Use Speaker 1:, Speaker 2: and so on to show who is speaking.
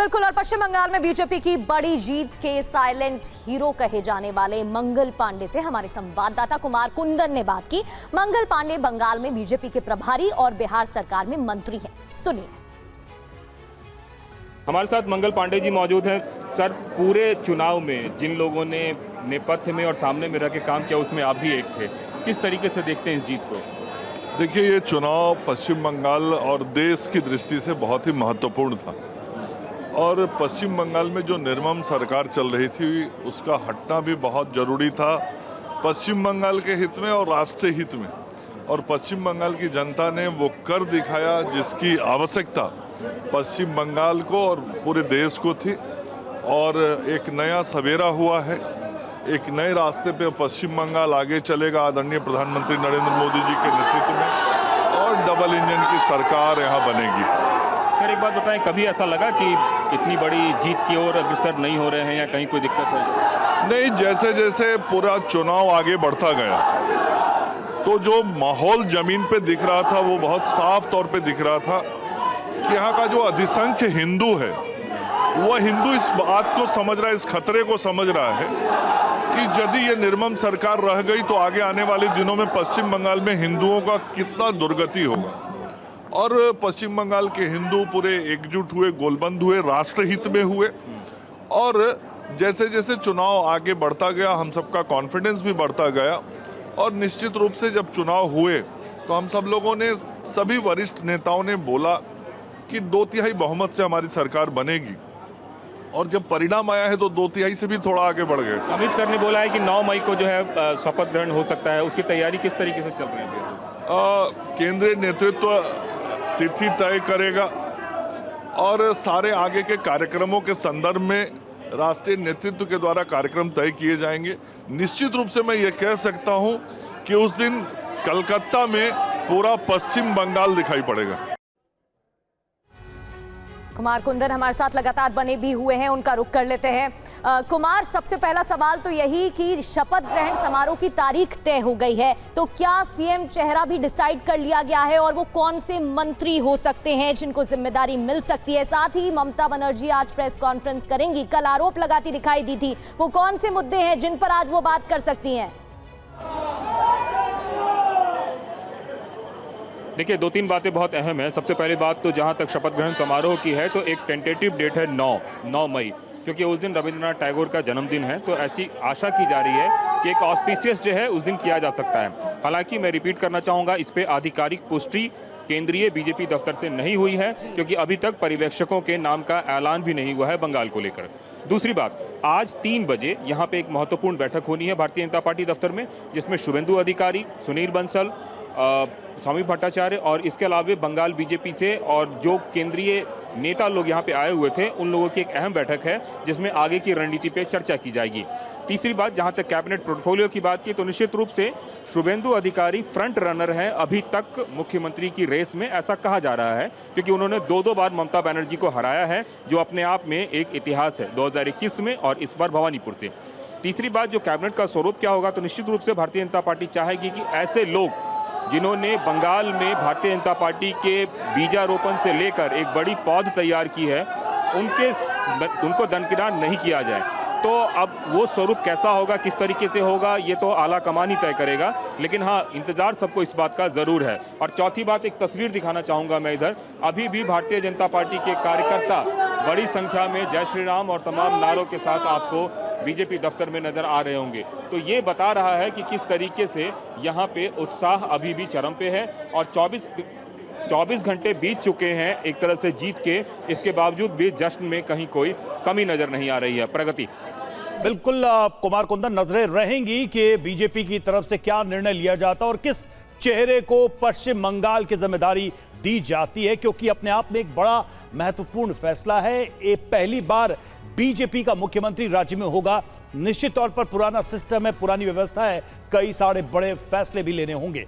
Speaker 1: बिल्कुल। और पश्चिम बंगाल में बीजेपी की बड़ी जीत के साइलेंट हीरो कहे जाने वाले मंगल पांडे से हमारे संवाददाता कुमार कुंदन ने बात की। मंगल पांडे बंगाल में बीजेपी के प्रभारी और बिहार सरकार में मंत्री हैं। सुनिए।
Speaker 2: हमारे साथ मंगल पांडे जी मौजूद हैं। सर, पूरे चुनाव में जिन लोगों ने नेपथ्य में और सामने में रह के काम किया उसमें आप भी एक थे, किस तरीके से देखते हैं इस जीत को?
Speaker 3: देखिए, ये चुनाव पश्चिम बंगाल और देश की दृष्टि से बहुत ही महत्वपूर्ण था और पश्चिम बंगाल में जो निर्मम सरकार चल रही थी उसका हटना भी बहुत ज़रूरी था, पश्चिम बंगाल के हित में और राष्ट्रीय हित में। और पश्चिम बंगाल की जनता ने वो कर दिखाया जिसकी आवश्यकता पश्चिम बंगाल को और पूरे देश को थी। और एक नया सवेरा हुआ है, एक नए रास्ते पे पश्चिम बंगाल आगे चलेगा आदरणीय प्रधानमंत्री नरेंद्र मोदी जी के नेतृत्व में, और डबल इंजन की सरकार यहाँ बनेगी।
Speaker 2: सर, एक बात बताएं, कभी ऐसा लगा कि इतनी बड़ी जीत की ओर अग्रसर नहीं हो रहे हैं या कहीं कोई दिक्कत है?
Speaker 3: नहीं, जैसे जैसे पूरा चुनाव आगे बढ़ता गया तो जो माहौल जमीन पे दिख रहा था वो बहुत साफ तौर पे दिख रहा था कि यहाँ का जो अधिसंख्य हिंदू है वह हिंदू इस बात को समझ रहा है, इस खतरे को समझ रहा है कि यदि ये निर्मम सरकार रह गई तो आगे आने वाले दिनों में पश्चिम बंगाल में हिंदुओं का कितना दुर्गति होगा। और पश्चिम बंगाल के हिंदू पूरे एकजुट हुए, गोलबंद हुए, राष्ट्रहित में हुए। और जैसे जैसे चुनाव आगे बढ़ता गया हम सबका कॉन्फिडेंस भी बढ़ता गया। और निश्चित रूप से जब चुनाव हुए तो हम सब लोगों ने, सभी वरिष्ठ नेताओं ने बोला कि 2/3 बहुमत से हमारी सरकार बनेगी। और जब परिणाम आया है तो 2/3 से भी थोड़ा आगे बढ़ गए।
Speaker 2: अमित सर ने बोला है कि 9 मई को जो है शपथ ग्रहण हो सकता है, उसकी तैयारी किस तरीके से चल रही है?
Speaker 3: केंद्रीय नेतृत्व तिथि तय करेगा और सारे आगे के कार्यक्रमों के संदर्भ में राष्ट्रीय नेतृत्व के द्वारा कार्यक्रम तय किए जाएंगे। निश्चित रूप से मैं ये कह सकता हूं कि उस दिन कलकत्ता में पूरा पश्चिम बंगाल दिखाई पड़ेगा।
Speaker 1: कुमार कुंदन हमारे साथ लगातार बने भी हुए हैं, उनका रुख कर लेते हैं। कुमार, सबसे पहला सवाल तो यही कि शपथ ग्रहण समारोह की तारीख तय हो गई है, तो क्या सीएम चेहरा भी डिसाइड कर लिया गया है और वो कौन से मंत्री हो सकते हैं जिनको जिम्मेदारी मिल सकती है? साथ ही ममता बनर्जी आज प्रेस कॉन्फ्रेंस करेंगी, कल आरोप लगाती दिखाई दी थी, वो कौन से मुद्दे हैं जिन पर आज वो बात कर सकती हैं?
Speaker 2: देखिए, 2-3 बातें बहुत अहम हैं। सबसे पहली बात तो जहां तक शपथ ग्रहण समारोह की है तो एक टेंटेटिव डेट है 9 मई, क्योंकि उस दिन रविंद्रनाथ टैगोर का जन्मदिन है। तो ऐसी आशा की जा रही है कि एक ऑस्पिशियस डे है, उस दिन किया जा सकता है। हालांकि मैं रिपीट करना चाहूँगा, इस पर आधिकारिक पुष्टि केंद्रीय बीजेपी दफ्तर से नहीं हुई है, क्योंकि अभी तक पर्यवेक्षकों के नाम का ऐलान भी नहीं हुआ है बंगाल को लेकर। दूसरी बात, आज 3 बजे यहाँ पे एक महत्वपूर्ण बैठक होनी है भारतीय जनता पार्टी दफ्तर में, जिसमें शुभेंदु अधिकारी, सुनील बंसल, स्वामी भट्टाचार्य और इसके अलावा बंगाल बीजेपी से और जो केंद्रीय नेता लोग यहाँ पे आए हुए थे उन लोगों की एक अहम बैठक है जिसमें आगे की रणनीति पे चर्चा की जाएगी। तीसरी बात, जहाँ तक कैबिनेट पोर्टफोलियो की बात की तो निश्चित रूप से शुभेंदु अधिकारी फ्रंट रनर हैं अभी तक मुख्यमंत्री की रेस में, ऐसा कहा जा रहा है, क्योंकि उन्होंने 2 बार ममता बनर्जी को हराया है, जो अपने आप में एक इतिहास है, 2021 में और इस बार भवानीपुर से। तीसरी बात, जो कैबिनेट का स्वरूप क्या होगा, तो निश्चित रूप से भारतीय जनता पार्टी चाहेगी कि ऐसे लोग जिन्होंने बंगाल में भारतीय जनता पार्टी के बीजारोपण से लेकर एक बड़ी पौध तैयार की है, उनको दरकिनार नहीं किया जाए। तो अब वो स्वरूप कैसा होगा, किस तरीके से होगा, ये तो आला कमान ही तय करेगा, लेकिन हाँ, इंतजार सबको इस बात का जरूर है। और चौथी बात, एक तस्वीर दिखाना चाहूँगा मैं इधर, अभी भी भारतीय जनता पार्टी के कार्यकर्ता बड़ी संख्या में जय श्री राम और तमाम नारों के साथ आपको बीजेपी दफ्तर में नजर आ रहे होंगे। तो ये बता रहा है कि किस तरीके से यहाँ पे उत्साह अभी भी चरम पे है। और 24 घंटे बीत चुके हैं एक तरह से जीत के, इसके बावजूद भी जश्न में कहीं कोई कमी नजर नहीं आ रही है। प्रगति।
Speaker 4: बिल्कुल कुमार कुंदन, नजरें रहेंगी कि बीजेपी की तरफ से क्या निर्णय लिया जाता है और किस चेहरे को पश्चिम बंगाल की जिम्मेदारी दी जाती है, क्योंकि अपने आप में एक बड़ा महत्वपूर्ण फैसला है। ये पहली बार बीजेपी का मुख्यमंत्री राज्य में होगा। निश्चित तौर पर पुराना सिस्टम है, पुरानी व्यवस्था है, कई सारे बड़े फैसले भी लेने होंगे।